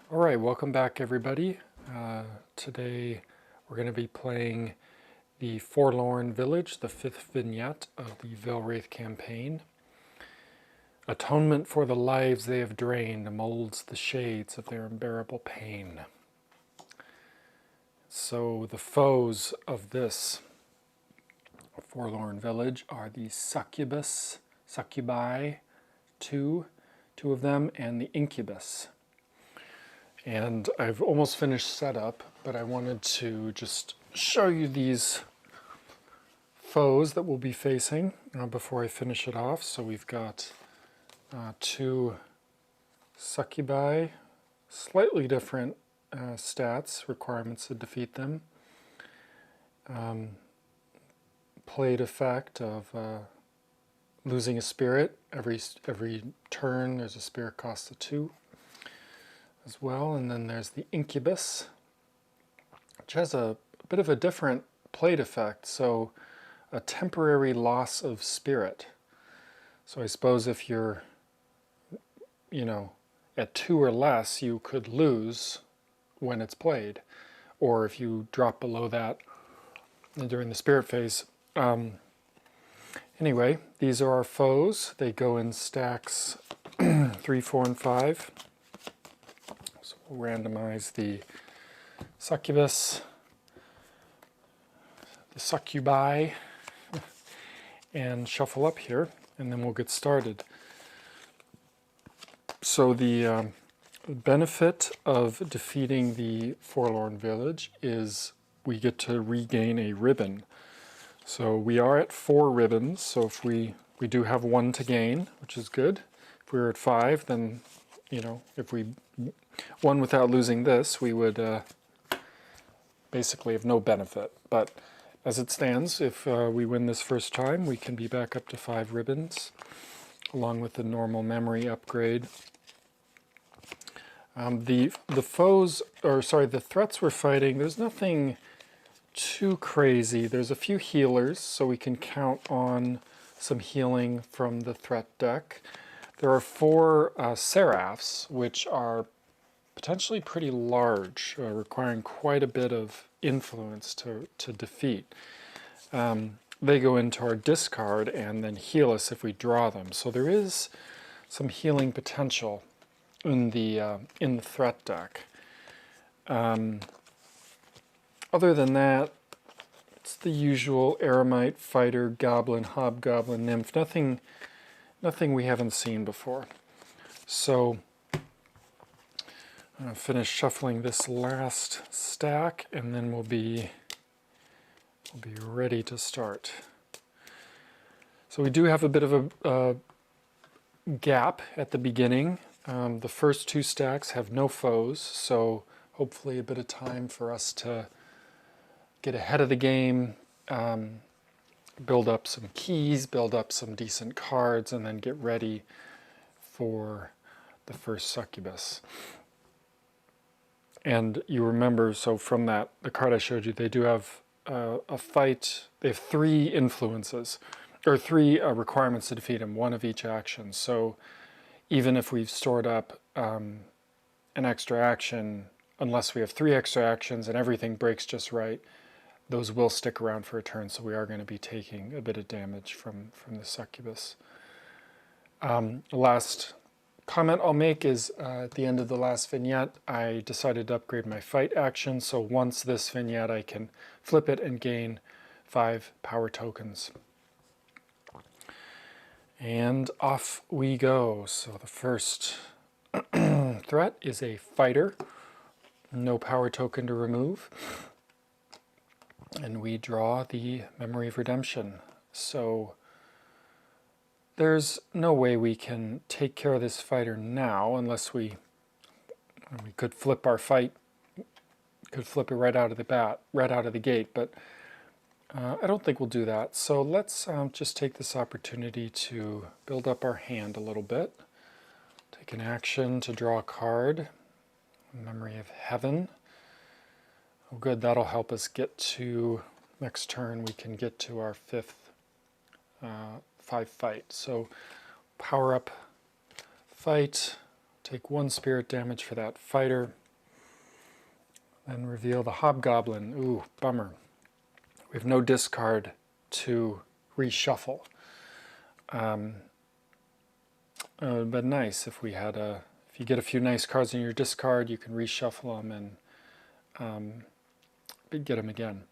All right, welcome back everybody. Today we're going to be playing the Forlorn Village, the 5th vignette of the Veilwraith campaign. Atonement for the lives they have drained molds the shades of their unbearable pain. So the foes of this Forlorn Village are the Succubus, Succubi, two of them, and the Incubus. And I've almost finished setup, but I wanted to just show you these foes that we'll be facing before I finish it off. So we've got two succubi, slightly different stats, requirements to defeat them. Played effect of losing a spirit. Every turn there's a spirit cost of 2. As well, and then there's the Incubus, which has a bit of a different plate effect, so a temporary loss of spirit. So I suppose if you're, at 2 or less, you could lose when it's played, or if you drop below that during the spirit phase. Anyway, these are our foes. They go in stacks 3, 4, and 5. So we'll randomize the succubus, the succubi, and shuffle up here, and then we'll get started. So the benefit of defeating the Forlorn Village is we get to regain a ribbon. So we are at 4 ribbons, so if we do have 1 to gain, which is good. If we were at 5, then if we won without losing this, we would basically have no benefit. But as it stands, if we win this first time, we can be back up to 5 ribbons, along with the normal memory upgrade. The threats we're fighting, there's nothing too crazy. There's a few healers, so we can count on some healing from the threat deck. There are 4 seraphs, which are potentially pretty large, requiring quite a bit of influence to defeat. They go into our discard and then heal us if we draw them. So there is some healing potential in the threat deck. Other than that, it's the usual eremite, fighter, goblin, hobgoblin, nymph. Nothing we haven't seen before. So I'll finish shuffling this last stack, and then we'll be ready to start. So we do have a bit of a gap at the beginning. The first 2 stacks have no foes, so hopefully a bit of time for us to get ahead of the game, build up some keys, build up some decent cards, and then get ready for the first succubus. And you remember, so from the card I showed you, they do have a fight. They have 3 influences, or 3 requirements to defeat him, 1 of each action. So even if we've stored up an extra action, unless we have 3 extra actions and everything breaks just right, those will stick around for a turn, so we are going to be taking a bit of damage from the succubus. The last comment I'll make is at the end of the last vignette, I decided to upgrade my fight action, so once this vignette I can flip it and gain 5 power tokens. And off we go. So the first threat is a fighter, no power token to remove. And we draw the Memory of Redemption. So there's no way we can take care of this fighter now unless we could flip our fight, could flip it right out of the gate, but I don't think we'll do that. So let's just take this opportunity to build up our hand a little bit. Take an action to draw a card, Memory of Heaven. Oh good, that'll help us get to, next turn we can get to our 5th 5 fight. So power up fight, take 1 spirit damage for that fighter. Then reveal the hobgoblin. Ooh, bummer. We have no discard to reshuffle. But nice if we had if you get a few nice cards in your discard, you can reshuffle them and get them again.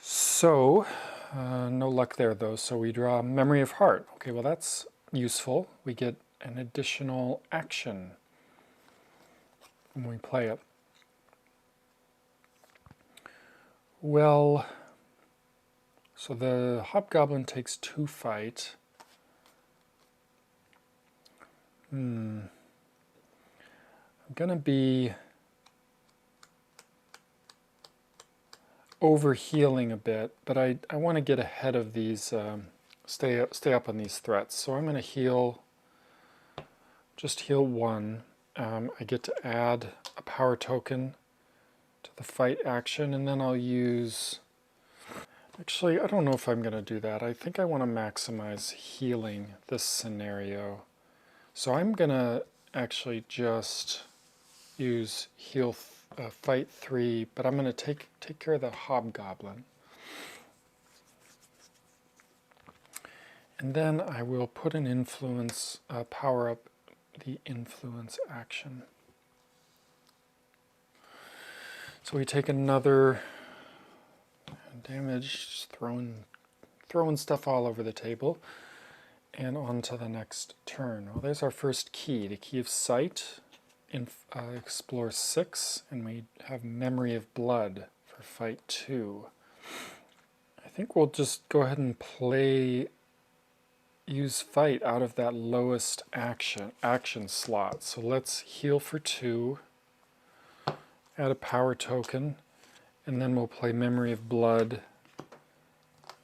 So, no luck there though. So we draw Memory of Heart. Okay, well that's useful. We get an additional action when we play it. Well, so the hobgoblin takes 2 fight. I'm gonna be over healing a bit, but I want to get ahead of these, stay up on these threats. So I'm gonna just heal 1. I get to add a power token to the fight action, and then I'll use, actually I don't know if I'm going to do that. I think I want to maximize healing this scenario. So I'm going to actually just use heal fight 3, but I'm going to take care of the hobgoblin. And then I will put an influence, power up the influence action. So we take another damage, just throwing stuff all over the table, and on to the next turn. Well, there's our first key, the Key of Sight. Explore 6, and we have Memory of Blood for fight 2. I think we'll just go ahead and use fight out of that lowest action slot. So let's heal for 2, add a power token, and then we'll play Memory of Blood,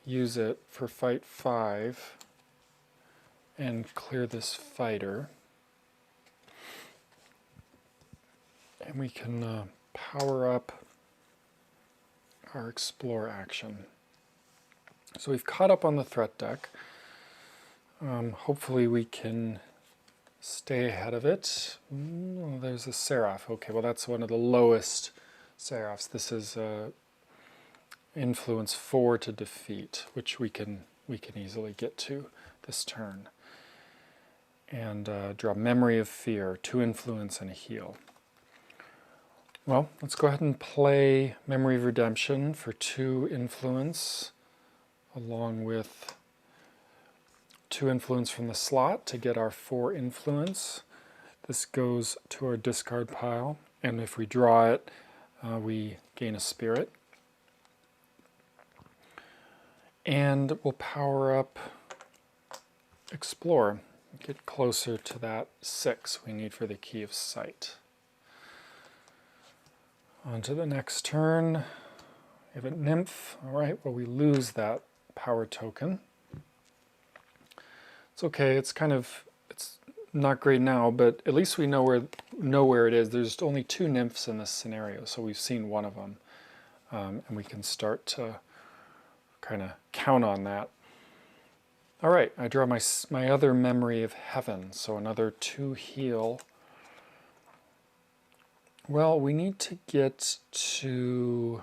use it for fight 5, and clear this fighter. And we can power up our Explore action. So we've caught up on the threat deck. Hopefully we can stay ahead of it. There's a Seraph. Okay, well that's one of the lowest Seraphs. This is influence 4 to defeat, which we can easily get to this turn. And draw Memory of Fear, 2 influence and a heal. Well, let's go ahead and play Memory of Redemption for 2 influence, along with 2 influence from the slot to get our 4 influence. This goes to our discard pile, and if we draw it, we gain a spirit. And we'll power up Explore, get closer to that 6 we need for the Key of Sight. On to the next turn. We have a Nymph. All right, well we lose that power token. It's okay, it's not great now, but at least we know where it is. There's only 2 nymphs in this scenario, so we've seen one of them. And we can start to kind of count on that. All right, I draw my other Memory of Heaven, so another 2 heal. Well, we need to get to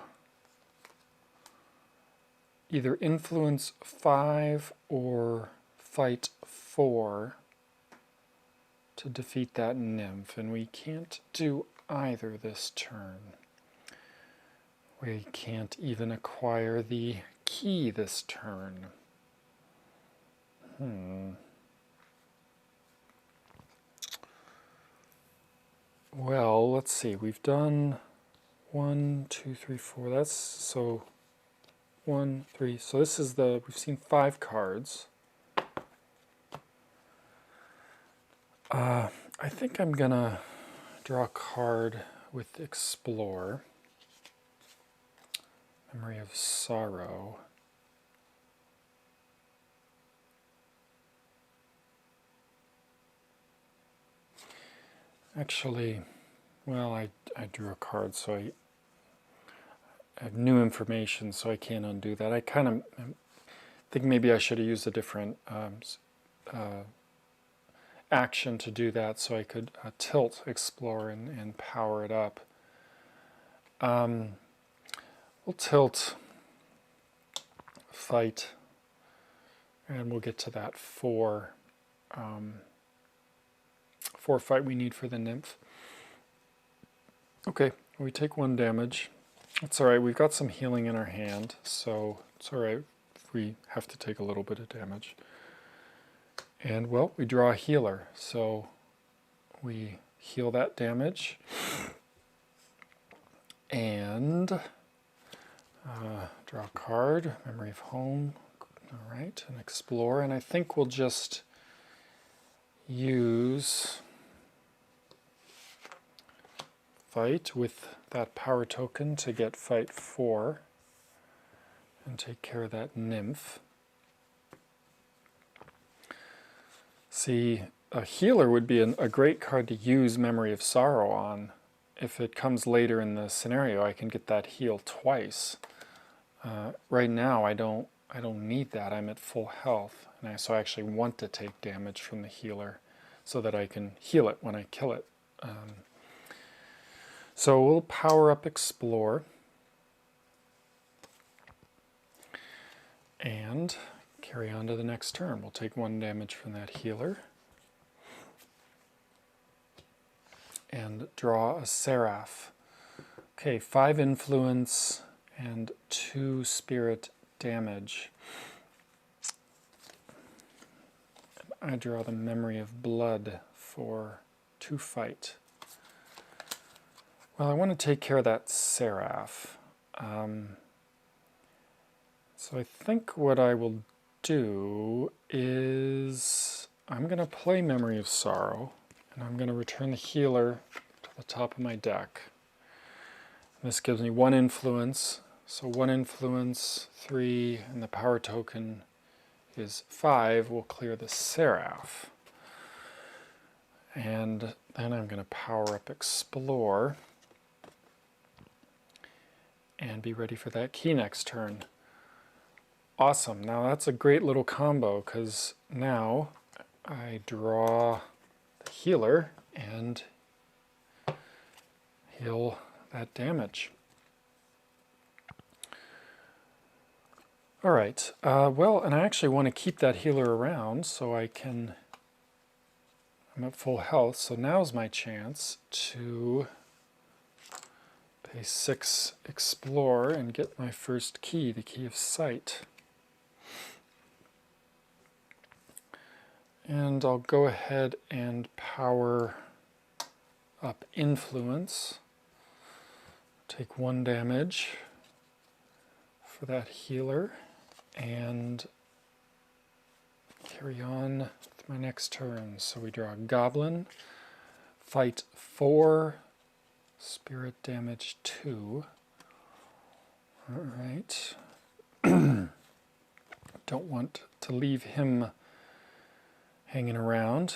either influence 5 or fight 4 to defeat that nymph, and we can't do either this turn. We can't even acquire the key this turn. Well, let's see. We've done 1, 2, 3, 4. That's so 1, 3. So this is we've seen 5 cards. I think I'm gonna draw a card with Explore. Memory of Sorrow. Actually, well, I drew a card, so I have new information, so I can't undo that. I kind of think maybe I should have used a different action to do that, so I could tilt explore and power it up. We'll tilt fight, and we'll get to that 4 fight we need for the nymph. Okay, we take 1 damage. That's alright, we've got some healing in our hand, so it's alright if we have to take a little bit of damage. And well, we draw a healer, so we heal that damage. And draw a card, Memory of Home, alright, and explore. And I think we'll just use fight with that power token to get fight 4 and take care of that nymph. See, a healer would be a great card to use Memory of Sorrow on. If it comes later in the scenario, I can get that heal twice. Right now, I don't need that. I'm at full health, and so I actually want to take damage from the healer so that I can heal it when I kill it. So we'll power up Explore and carry on to the next turn. We'll take 1 damage from that healer and draw a Seraph. Okay, 5 influence and 2 spirit damage. I draw the Memory of Blood for 2 fight. Well, I want to take care of that Seraph. So I think what I will do is I'm going to play Memory of Sorrow, and I'm going to return the healer to the top of my deck. And this gives me 1 influence, so 1 influence, 3, and the power token is 5. We'll clear the Seraph. And then I'm going to power up Explore and be ready for that key next turn. Awesome. Now that's a great little combo, because now I draw the healer and heal that damage. Alright, well, and I actually want to keep that healer around so I can... I'm at full health, so now's my chance to pay 6 Explore and get my first key, the Key of Sight. And I'll go ahead and power up Influence. Take 1 damage for that healer and carry on with my next turn. So we draw a Goblin, fight 4, spirit damage 2. Alright. Don't want to leave him hanging around.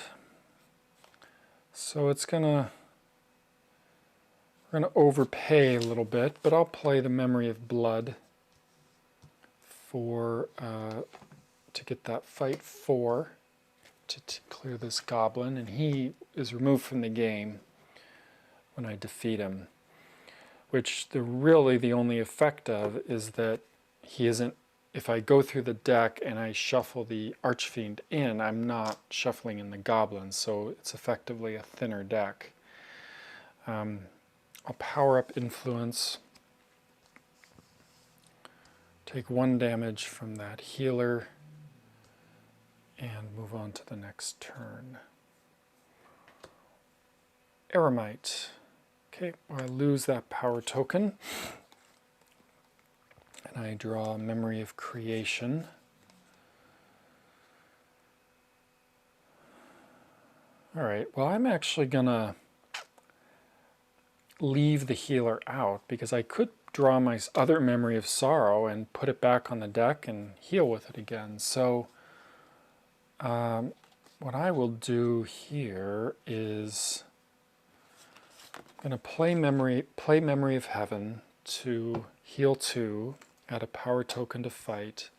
So it's we're gonna overpay a little bit, but I'll play the Memory of Blood for to get that fight 4 to clear this goblin, and he is removed from the game when I defeat him. Which really the only effect of is that he isn't. If I go through the deck and I shuffle the Archfiend in, I'm not shuffling in the goblins, so it's effectively a thinner deck. I'll power up Influence, take 1 damage from that healer, and move on to the next turn. Eremite. Okay, well, I lose that power token. And I draw a Memory of Creation. Alright, well, I'm actually going to leave the healer out, because I could draw my other Memory of Sorrow and put it back on the deck and heal with it again. So what I will do here is I'm going to play Memory of Heaven to heal 2, add a power token to fight.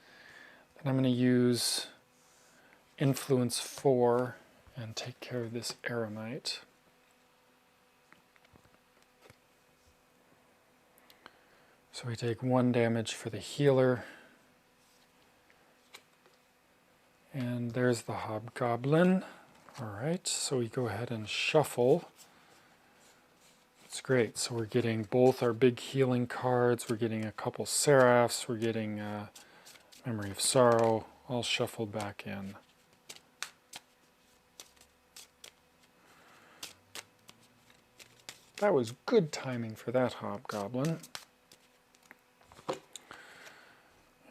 Then I'm going to use Influence 4 and take care of this eremite. So we take 1 damage for the healer. And there's the hobgoblin. Alright, so we go ahead and shuffle. It's great. So we're getting both our big healing cards, we're getting a couple seraphs, we're getting Memory of Sorrow, all shuffled back in. That was good timing for that hobgoblin.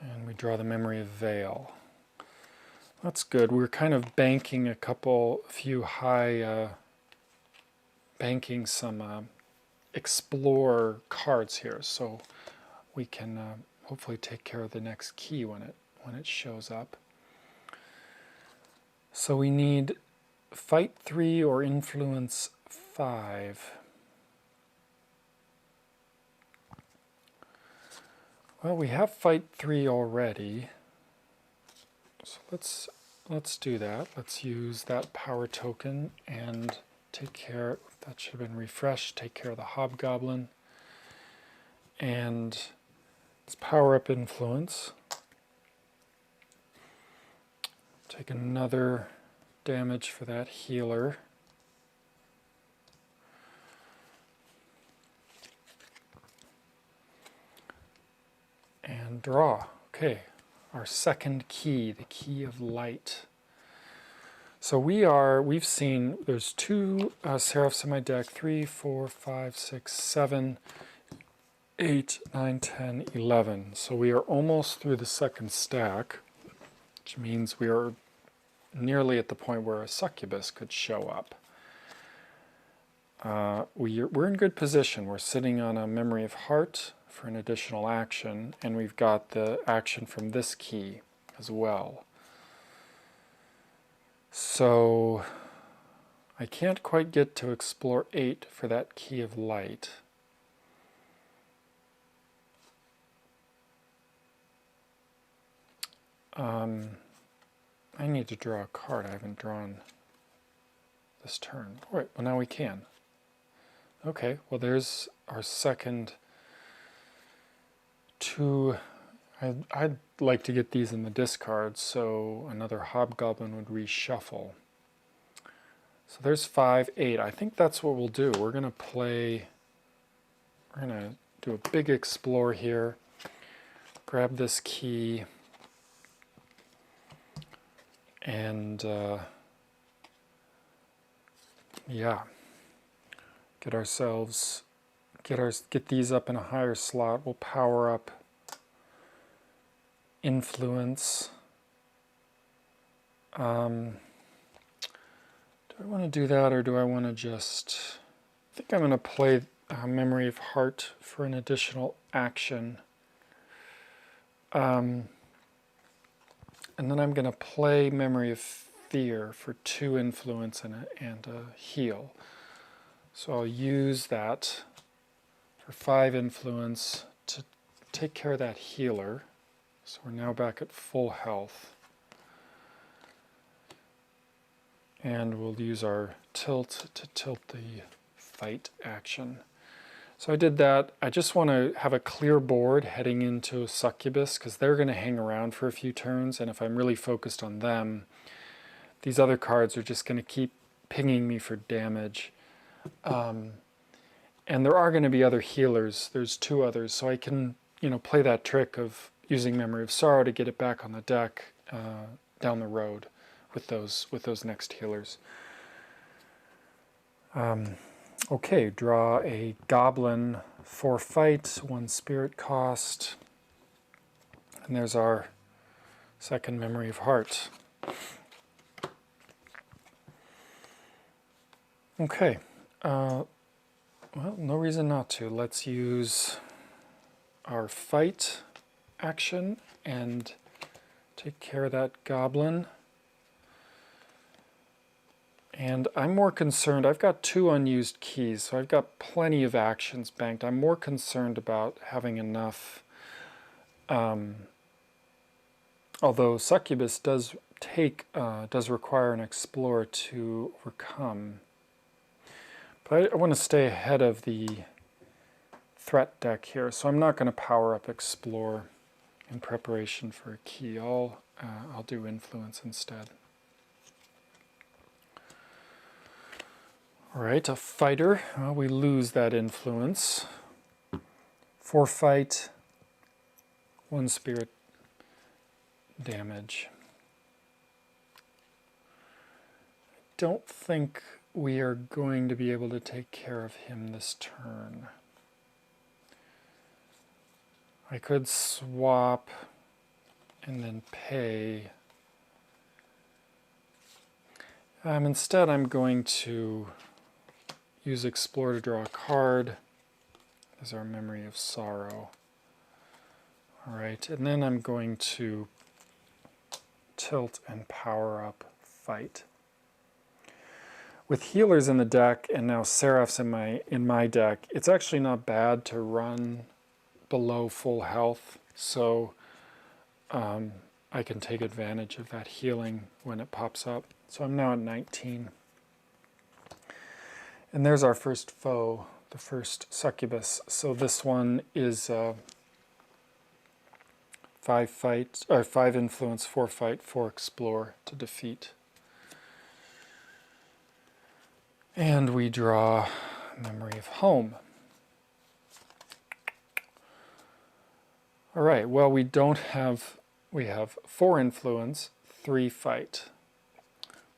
And we draw the Memory of Veil. That's good. We're kind of banking a few high, banking some explore cards here, so we can hopefully take care of the next key when it shows up. So we need Fight 3 or Influence 5. Well, we have Fight 3 already, so let's do that. Let's use that power token and take care, that should have been refreshed, take care of the hobgoblin. And let's power up Influence. Take another damage for that healer. And draw. Okay, our second key, the key of light. So we've seen there's 2 seraphs in my deck, 3, 4, 5, 6, 7, 8, 9, 10, 11. So we are almost through the second stack, which means we are nearly at the point where a succubus could show up. We're in good position. We're sitting on a Memory of Heart for an additional action, and we've got the action from this key as well. So I can't quite get to Explore 8 for that key of light. I need to draw a card. I haven't drawn this turn. All right, well now we can. Okay, well there's our second 2. I'd like to get these in the discard, so another hobgoblin would reshuffle. So there's 5, 8. I think that's what we'll do. We're going to do a big explore here. Grab this key and yeah, get these up in a higher slot. We'll power up Influence. Do I want to do that, or do I want to just... I think I'm going to play Memory of Heart for an additional action. And then I'm going to play Memory of Fear for 2 influence and a heal. So I'll use that for 5 influence to take care of that healer. So we're now back at full health. And we'll use our tilt to tilt the fight action. So I did that. I just want to have a clear board heading into Succubus, because they're going to hang around for a few turns, and if I'm really focused on them, these other cards are just going to keep pinging me for damage. And there are going to be other healers. There's 2 others, so I can, play that trick of using Memory of Sorrow to get it back on the deck down the road with those next healers. Okay, draw a goblin for fight, 1 spirit cost, and there's our second Memory of Heart. Okay, well, no reason not to. Let's use our fight action and take care of that goblin. And I'm more concerned, I've got 2 unused keys, so I've got plenty of actions banked. I'm more concerned about having enough, although Succubus does does require an Explore to overcome. But I want to stay ahead of the threat deck here, so I'm not going to power up Explore in preparation for a key. I'll do Influence instead. All right, a fighter. Well, we lose that Influence. 4 fight, 1 spirit damage. I don't think we are going to be able to take care of him this turn. I could swap and then pay. Instead, I'm going to use Explore to draw a card as our Memory of Sorrow. All right, and then I'm going to tilt and power up Fight. With healers in the deck and now Seraphs in my deck, it's actually not bad to run below full health, so I can take advantage of that healing when it pops up. So I'm now at 19. And there's our first foe, the first Succubus. So this one is 5 influence, 4 fight, 4 explore to defeat. And we draw Memory of Home. All right, well, we have 4 influence, 3 fight.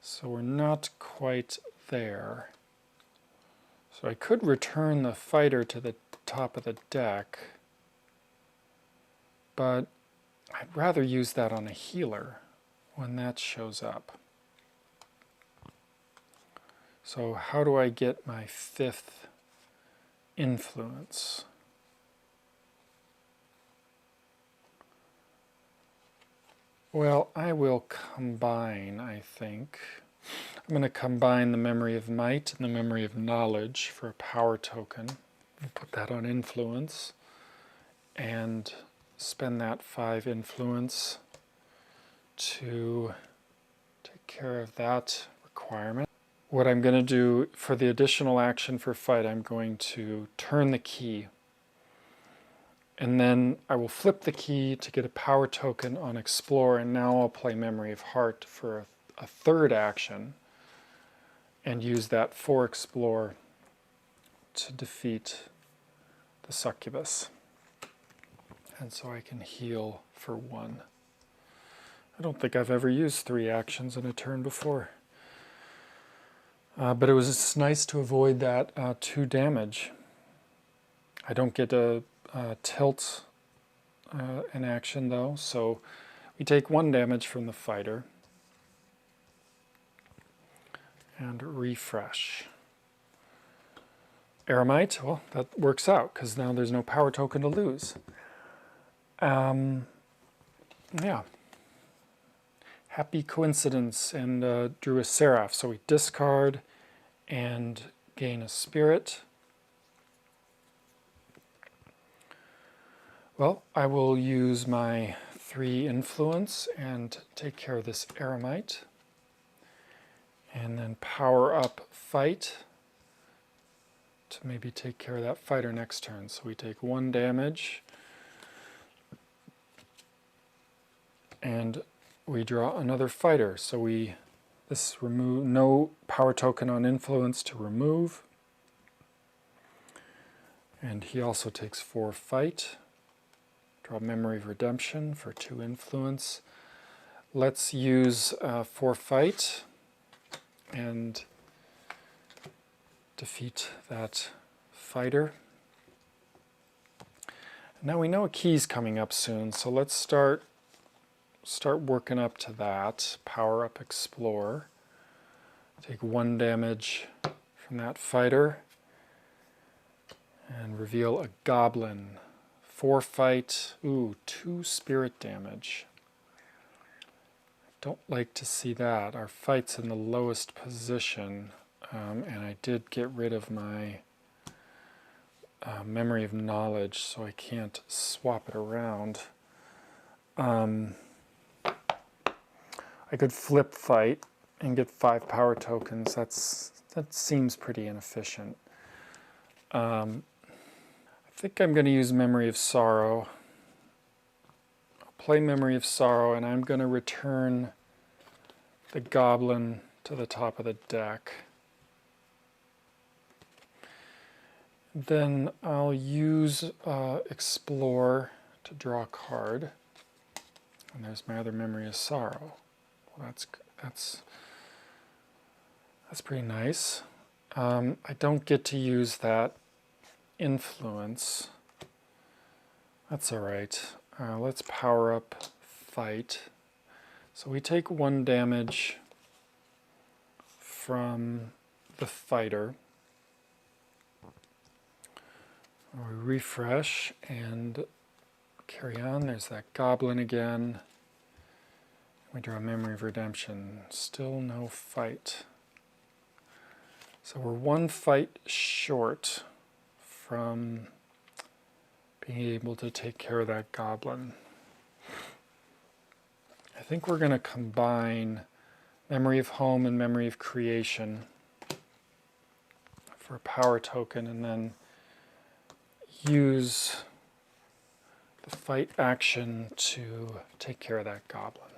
So we're not quite there. So I could return the fighter to the top of the deck, but I'd rather use that on a healer when that shows up. So how do I get my 5th influence? Well, I will combine, I think. I'm going to combine the Memory of Might and the Memory of Knowledge for a power token. I'll put that on influence and spend that 5 influence to take care of that requirement. What I'm going to do for the additional action for fight, I'm going to turn the key. And then I will flip the key to get a power token on Explore, and now I'll play Memory of Heart for a 3rd action and use that for Explore to defeat the Succubus. And so I can heal for 1. I don't think I've ever used 3 actions in a turn before. But it was nice to avoid that 2 damage. I don't get a tilt in action though, so we take 1 damage from the fighter and refresh. Eremite, well, that works out because now there's no power token to lose. Yeah. Happy coincidence, and drew a Seraph. So we discard and gain a spirit. Well, I will use my 3 influence and take care of this Eremite. And then power up fight to maybe take care of that fighter next turn. So we take 1 damage. And we draw another fighter. So this remove no power token on influence to remove. And he also takes 4 fight. Draw Memory of Redemption for 2 influence. Let's use 4 fight and defeat that fighter. Now we know a key's coming up soon, so let's start working up to that. Power up Explore. Take 1 damage from that fighter and reveal a goblin. 4 fight, 2 spirit damage. Don't like to see that. Our fight's in the lowest position, and I did get rid of my Memory of Knowledge, so I can't swap it around. I I could flip fight and get 5 power tokens. That seems pretty inefficient. I think I'm going to use Memory of Sorrow. I'll play Memory of Sorrow, and I'm going to return the goblin to the top of the deck. Then I'll use Explore to draw a card. And there's my other Memory of Sorrow. Well, that's pretty nice. I don't get to use that influence. That's all right. Let's power up Fight. So we take 1 damage from the fighter. We refresh and carry on. There's that goblin again. We draw a Memory of Redemption. Still no fight. So we're 1 fight short from being able to take care of that goblin. I think we're going to combine Memory of Home and Memory of Creation for a power token, and then use the fight action to take care of that goblin.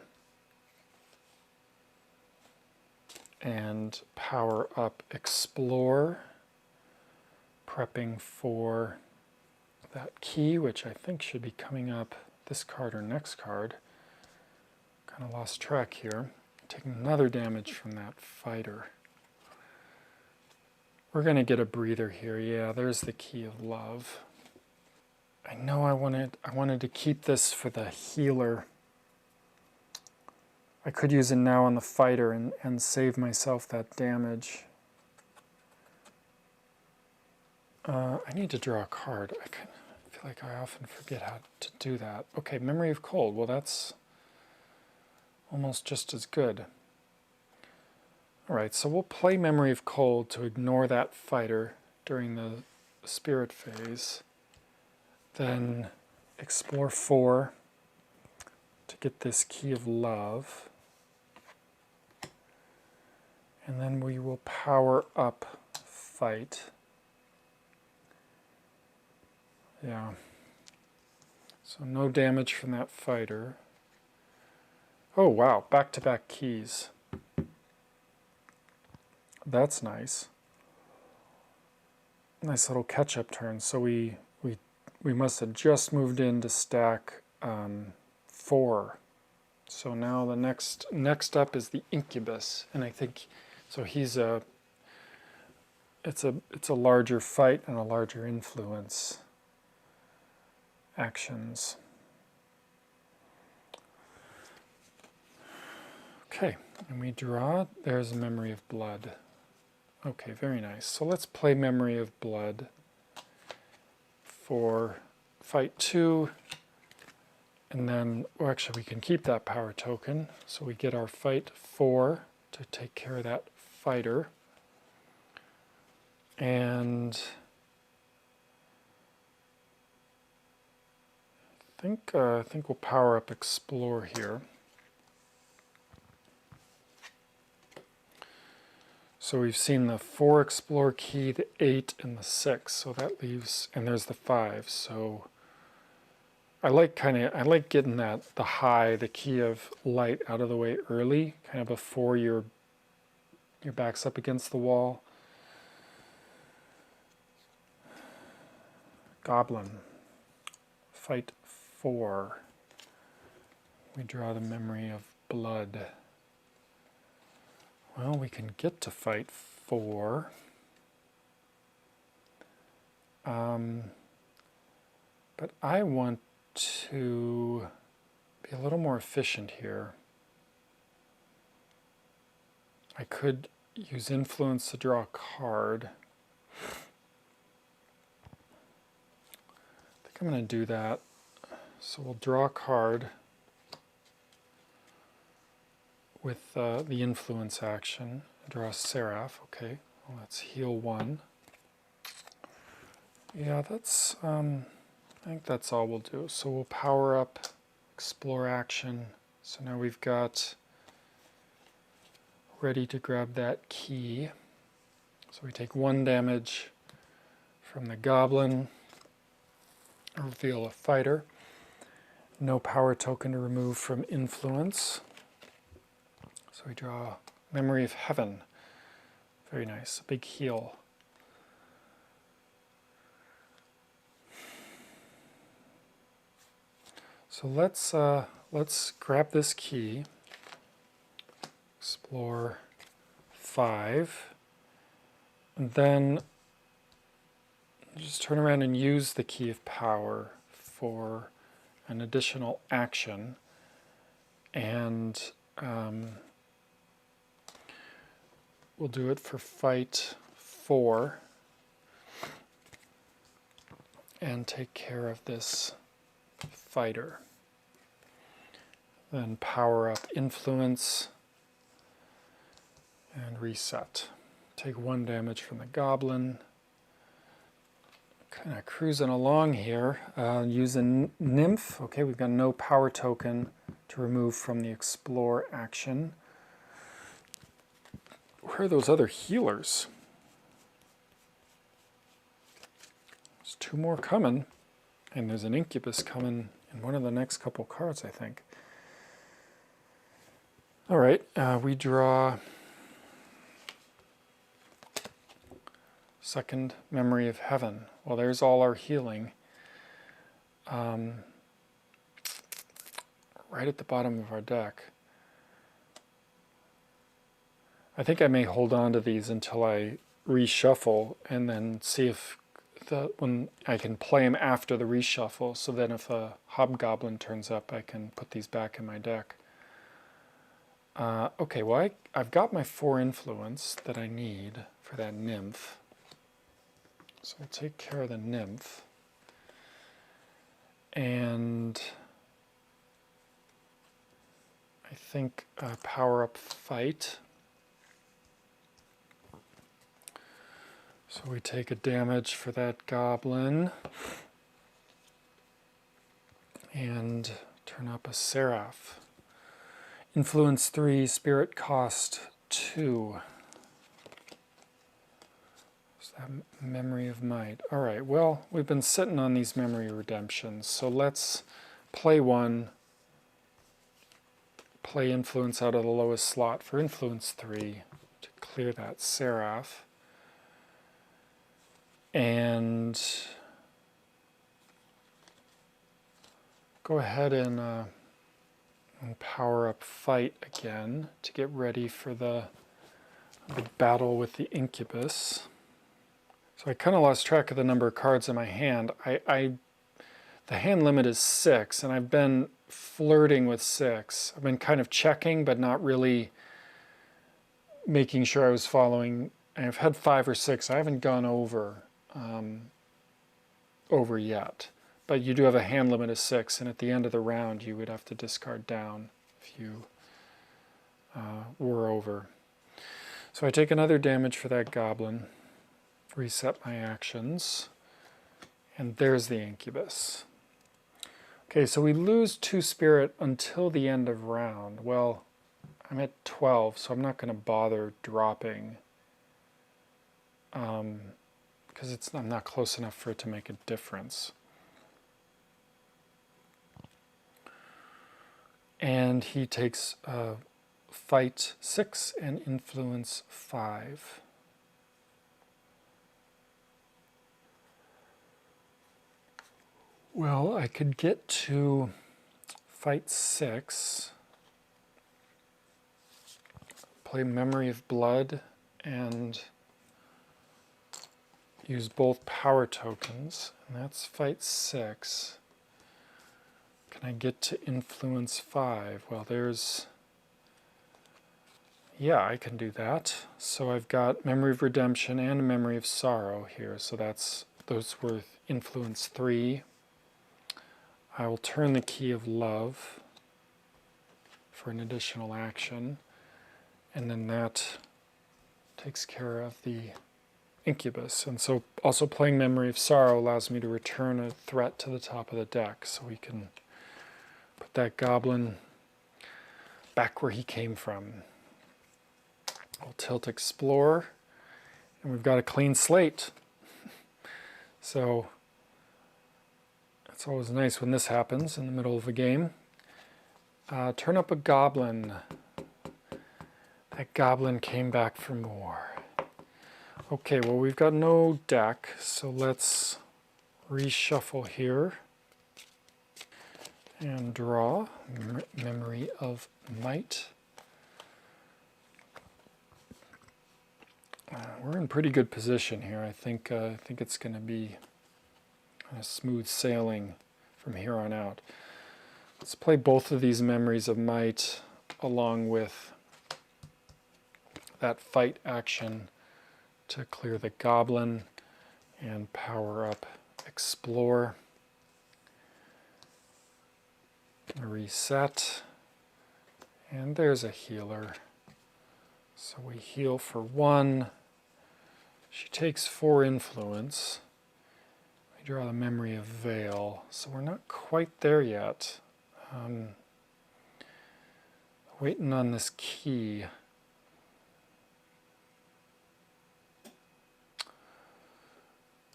And power up Explore, prepping for that key, which I think should be coming up this card or next card. Kind of lost track here. Taking another damage from that fighter. We're going to get a breather here. Yeah, there's the Key of Love. I know I wanted to keep this for the healer. I could use it now on the fighter and save myself that damage. I need to draw a card. I feel like I often forget how to do that. Okay, Memory of Cold. Well, that's almost just as good. All right, so we'll play Memory of Cold to ignore that fighter during the spirit phase. Then Explore 4 to get this Key of Love. And then we will power up Fight. Yeah. So no damage from that fighter. Oh wow, back-to-back keys. That's nice. Nice little catch-up turn. So we must have just moved into stack 4. So now the next up is the Incubus, and I think so. It's a larger fight and a larger influence actions. Okay, and we draw. There's a Memory of Blood. Okay, very nice. So let's play Memory of Blood for fight 2, and then, well, actually we can keep that power token, so we get our fight 4 to take care of that fighter. And I think we'll power up Explore here. So we've seen the 4 Explore key, the 8, and the 6. So that leaves, and there's the 5. So I like getting the Key of Light out of the way early, kind of before your back's up against the wall. Goblin, fight 4. We draw the Memory of Blood. Well, we can get to fight 4. But I want to be a little more efficient here. I could use Influence to draw a card. I think I'm going to do that. So we'll draw a card with the Influence action. Draw a Seraph. Okay, well, let's heal 1. Yeah, that's, I think that's all we'll do. So we'll power up Explore action. So now we've got ready to grab that key. So we take 1 damage from the goblin, reveal a fighter. No power token to remove from influence. So we draw Memory of Heaven. Very nice, a big heal. So let's grab this key. Explore 5. And then just turn around and use the Key of Power for an additional action. And we'll do it for fight 4. And take care of this fighter. Then power up Influence and reset. Take 1 damage from the goblin. Kind of cruising along here. Use a nymph. Okay, we've got no power token to remove from the explore action. Where are those other healers? There's 2 more coming. And there's an Incubus coming in one of the next couple cards, I think. All right, we draw second Memory of Heaven. Well, there's all our healing. Right at the bottom of our deck. I think I may hold on to these until I reshuffle and then see if when I can play them after the reshuffle, so then if a hobgoblin turns up, I can put these back in my deck. Okay, well I've got my 4 influence that I need for that nymph. So we'll take care of the nymph. And I think power up fight. So we take a damage for that goblin and turn up a seraph. Influence 3, spirit cost 2. So that Memory of Might. All right, well, we've been sitting on these memory redemptions, so let's play one, play influence out of the lowest slot for influence 3 to clear that seraph. And go ahead and power up fight again to get ready for the battle with the Incubus. So I kind of lost track of the number of cards in my hand. The hand limit is 6, and I've been flirting with 6. I've been kind of checking, but not really making sure I was following. I've had 5 or 6. I haven't gone over yet. But you do have a hand limit of 6, and at the end of the round you would have to discard down if you were over. So I take another damage for that goblin, reset my actions, and there's the Incubus. Okay, so we lose 2 spirit until the end of round. Well, I'm at 12, so I'm not going to bother dropping because I'm not close enough for it to make a difference. And he takes fight 6 and influence 5. Well, I could get to fight 6, play Memory of Blood, and use both power tokens, and that's fight 6. Can I get to influence 5? Well, yeah, I can do that. So I've got Memory of Redemption and Memory of Sorrow here, so those were influence 3. I will turn the Key of Love for an additional action, and then that takes care of the Incubus. And so also playing Memory of Sorrow allows me to return a threat to the top of the deck, so we can put that goblin back where he came from. We'll tilt Explore, and we've got a clean slate. So it's always nice when this happens in the middle of a game. Turn up a goblin. That goblin came back for more. Okay, well, we've got no deck, so let's reshuffle here and draw Memory of Might. We're in pretty good position here. I think it's going to be a smooth sailing from here on out. Let's play both of these Memories of Might along with that fight action to clear the goblin and power up Explore. Reset. And there's a healer. So we heal for 1. She takes 4 influence. We draw the Memory of Veil. So we're not quite there yet. Waiting on this key.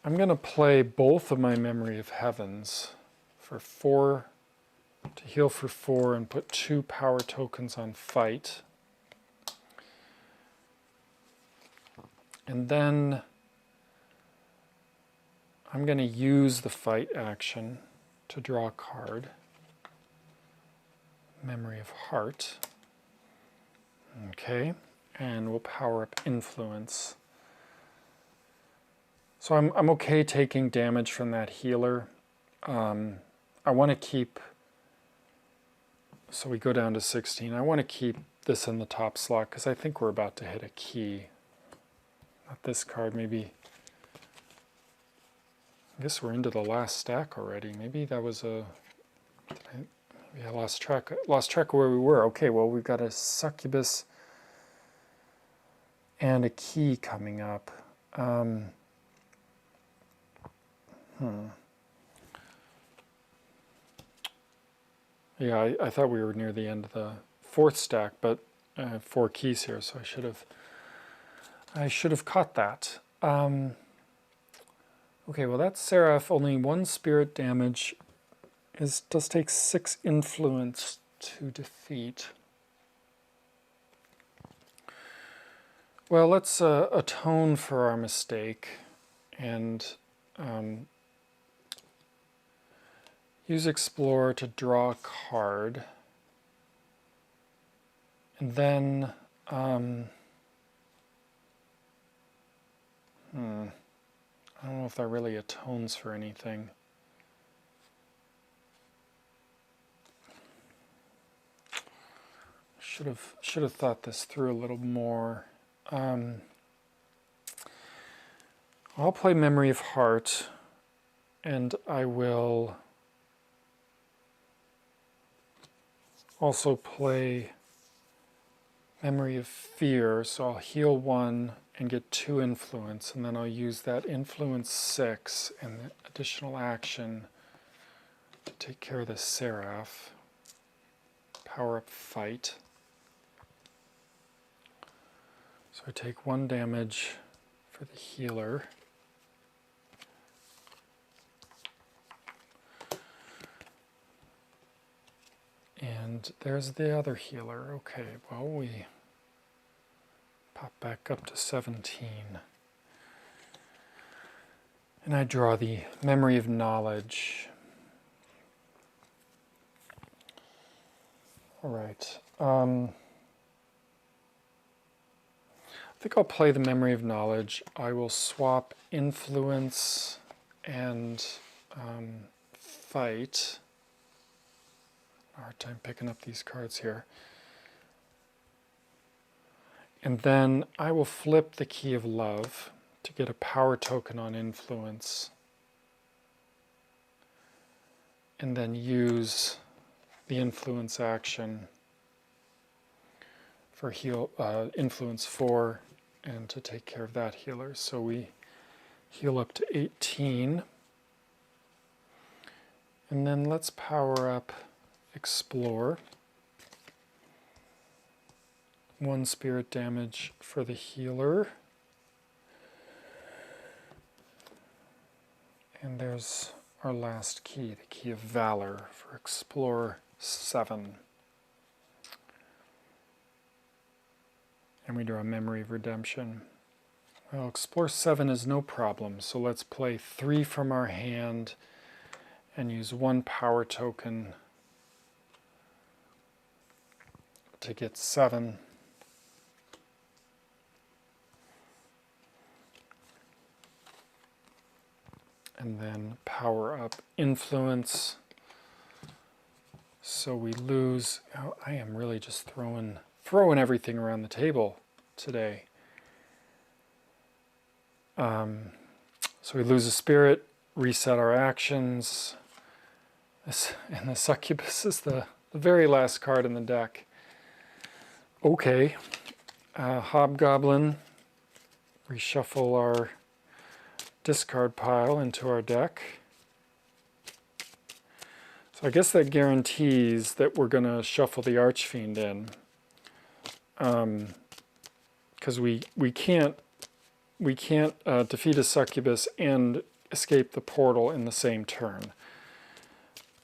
I'm going to play both of my Memory of Heavens for 4, to heal for 4 and put 2 power tokens on fight. And then I'm going to use the fight action to draw a card. Memory of Heart. Okay, and we'll power up Influence. So I'm okay taking damage from that healer. I want to keep, so we go down to 16. I want to keep this in the top slot because I think we're about to hit a key. Not this card, maybe. I guess we're into the last stack already. Maybe that was a, maybe I lost track of where we were. Okay, well, we've got a Succubus and a key coming up. Yeah, I thought we were near the end of the 4th stack, but I have 4 keys here, so I should have caught that. Okay, well, that's Seraph. Only 1 spirit damage. Does take 6 influence to defeat. Well, let's atone for our mistake and use Explore to draw a card. And then I don't know if that really atones for anything. Should have thought this through a little more. I'll play Memory of Heart, and I will also play Memory of Fear, so I'll heal 1 and get 2 influence, and then I'll use that influence 6 and the additional action to take care of the Seraph. Power up Fight. So I take 1 damage for the healer. And there's the other healer. Okay, well, we pop back up to 17. And I draw the Memory of Knowledge. All right. I think I'll play the Memory of Knowledge. I will swap Influence and Fight. Hard time picking up these cards here. And then I will flip the Key of Love to get a power token on Influence. And then use the Influence action for Influence 4 and to take care of that healer. So we heal up to 18. And then let's power up Explore. 1 spirit damage for the healer. And there's our last key, the Key of Valor for Explore 7. And we draw a Memory of Redemption. Well, Explore 7 is no problem, so let's play 3 from our hand and use 1 power token to get 7. And then power up Influence. So we lose. Oh, I am really just throwing everything around the table today. So we lose a spirit, reset our actions. And the Succubus is the very last card in the deck. Okay, Hobgoblin, reshuffle our discard pile into our deck. So I guess that guarantees that we're going to shuffle the Archfiend in. Because we can't defeat a Succubus and escape the portal in the same turn.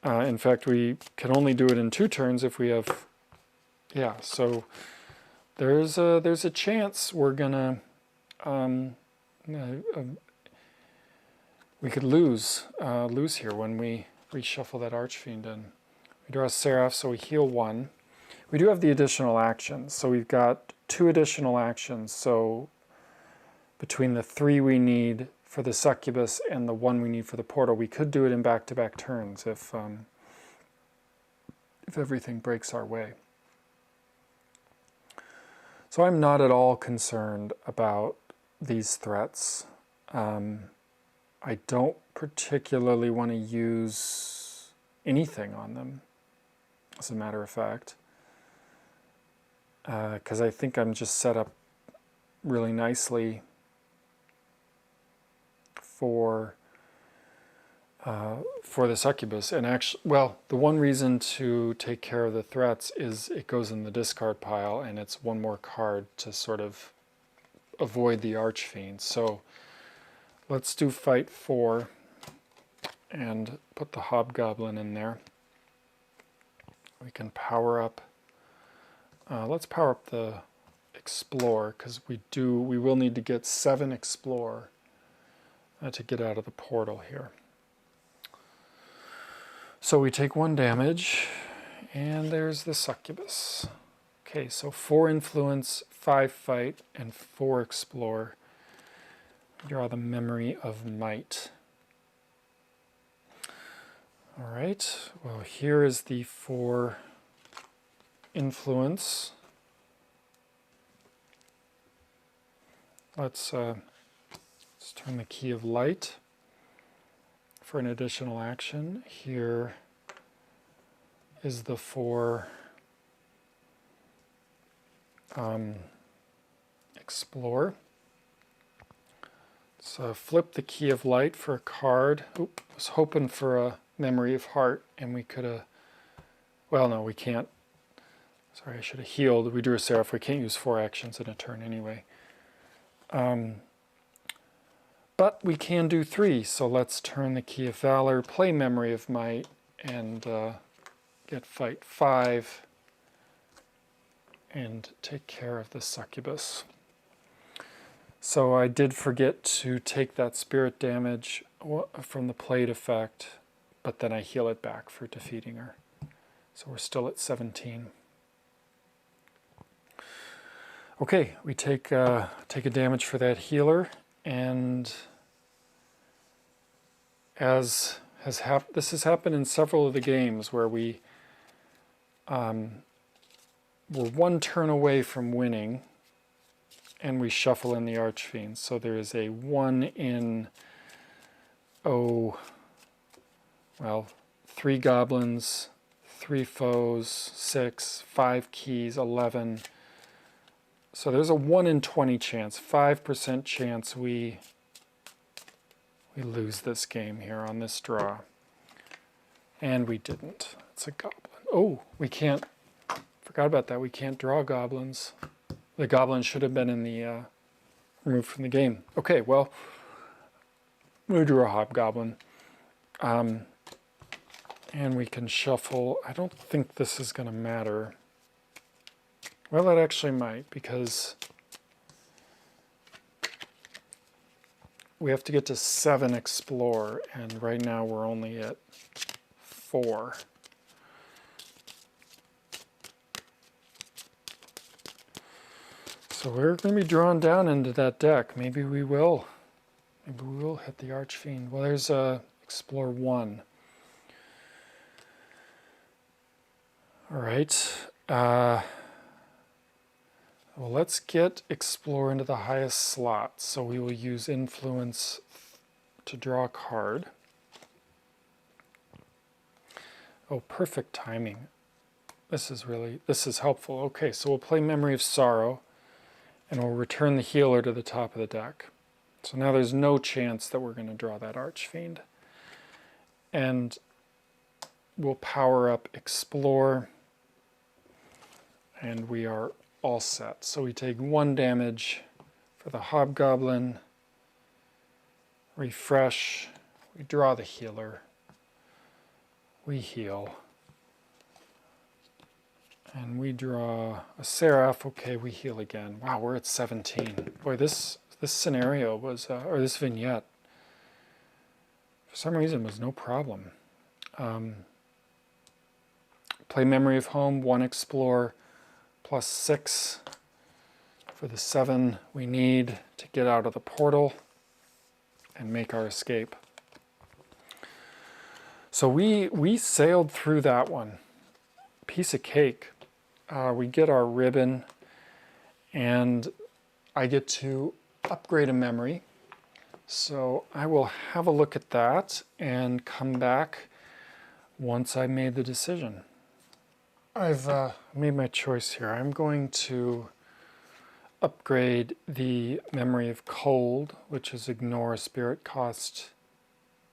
In fact, we can only do it in 2 turns if we have, yeah. So there's a chance we're gonna we could lose here when we reshuffle that Archfiend in. We draw a Seraph, so we heal 1. We do have the additional actions, so we've got 2 additional actions. So between the 3 we need for the Succubus and the 1 we need for the portal, we could do it in back-to-back turns if everything breaks our way. So I'm not at all concerned about these threats. I don't particularly want to use anything on them, as a matter of fact, because I think I'm just set up really nicely for the Succubus. And actually, well, the one reason to take care of the threats is it goes in the discard pile, and it's 1 more card to sort of avoid the Archfiend. So let's do fight 4 and put the Hobgoblin in there. We can power up. Let's power up the Explore, because we will need to get 7 Explore to get out of the portal here. So we take 1 damage, and there's the Succubus. Okay, so 4 Influence, 5 Fight, and 4 Explore. Draw the Memory of Might. All right, well, here is the 4 Influence. Let's turn the Key of Light for an additional action. Here is the 4 Explore. So flip the Key of Light for a card. Oop, I was hoping for a Memory of Heart, and we could have, well, no, we can't. Sorry, I should have healed. We drew a Seraph. We can't use 4 actions in a turn anyway. But we can do 3, so let's turn the Key of Valor, play Memory of Might, and get fight 5, and take care of the Succubus. So I did forget to take that spirit damage from the plate effect, but then I heal it back for defeating her. So we're still at 17. Okay, we take a damage for that healer, and this has happened in several of the games where we we're 1 turn away from winning, and we shuffle in the Archfiend. So there is a 1 in, 3 goblins, 3 foes, 6, 5 keys, 11. So there's a 1 in 20 chance, 5% chance we lose this game here on this draw. And we didn't. It's a goblin. Oh, we can't, forgot about that. We can't draw goblins. The goblin should have been in the removed from the game. Okay, well, we drew a hobgoblin. And we can shuffle. I don't think this is going to matter. Well, it actually might, because we have to get to 7 explore, and right now we're only at 4. So we're going to be drawn down into that deck. Maybe we will. Maybe we will hit the Archfiend. Well, there's Explore 1. All right. Well, let's get Explore into the highest slot. So we will use Influence to draw a card. Oh, perfect timing. This is helpful. Okay, so we'll play Memory of Sorrow, and we'll return the healer to the top of the deck. So now there's no chance that we're going to draw that Archfiend. And we'll power up Explore, and we are all set. So we take 1 damage for the Hobgoblin, refresh, we draw the healer, we heal, and we draw a Seraph. Okay, we heal again. Wow, we're at 17. Boy, this scenario was, or this vignette, for some reason was no problem. Play Memory of Home, 1 Explore, plus 6 for the 7 we need to get out of the portal and make our escape. So we sailed through that one. Piece of cake. We get our ribbon, and I get to upgrade a memory. So I will have a look at that and come back once I made the decision. I've made my choice here. I'm going to upgrade the Memory of Cold, which is ignore a spirit cost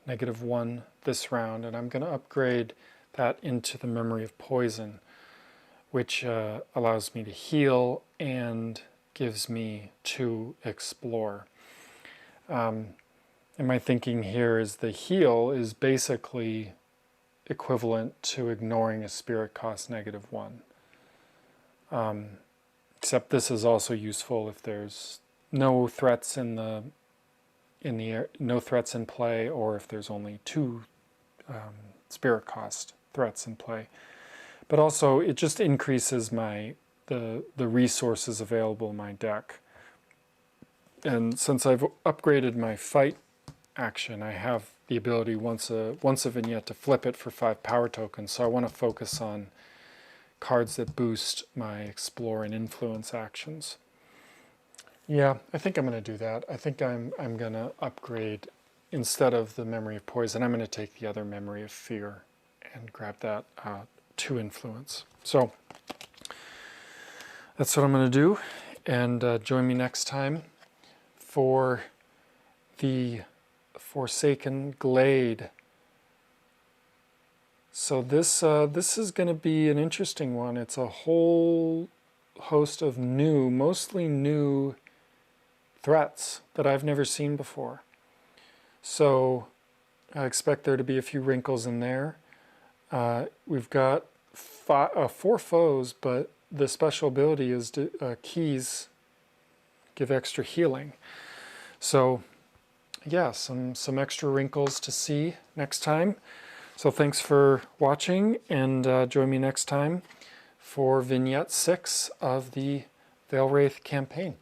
-1 this round, and I'm going to upgrade that into the Memory of Poison, which allows me to heal and gives me 2 Explore. And my thinking here is the heal is basically equivalent to ignoring a spirit cost -1. Except this is also useful if there's no threats in the air, no threats in play, or if there's only 2 spirit cost threats in play. But also it just increases the resources available in my deck. And since I've upgraded my fight action, I have the ability once a vignette to flip it for 5 power tokens. So I want to focus on cards that boost my Explore and Influence actions. Yeah, I think I'm going to do that. I think I'm going to upgrade, instead of the Memory of Poison, I'm going to take the other Memory of Fear and grab that 2 Influence. So that's what I'm going to do, and join me next time for the Forsaken Glade. So this is going to be an interesting one. It's a whole host of mostly new threats that I've never seen before. So I expect there to be a few wrinkles in there. We've got 4 foes, but the special ability is to, keys give extra healing. So yeah, some extra wrinkles to see next time. So thanks for watching, and join me next time for Vignette 6 of the Veilwraith campaign.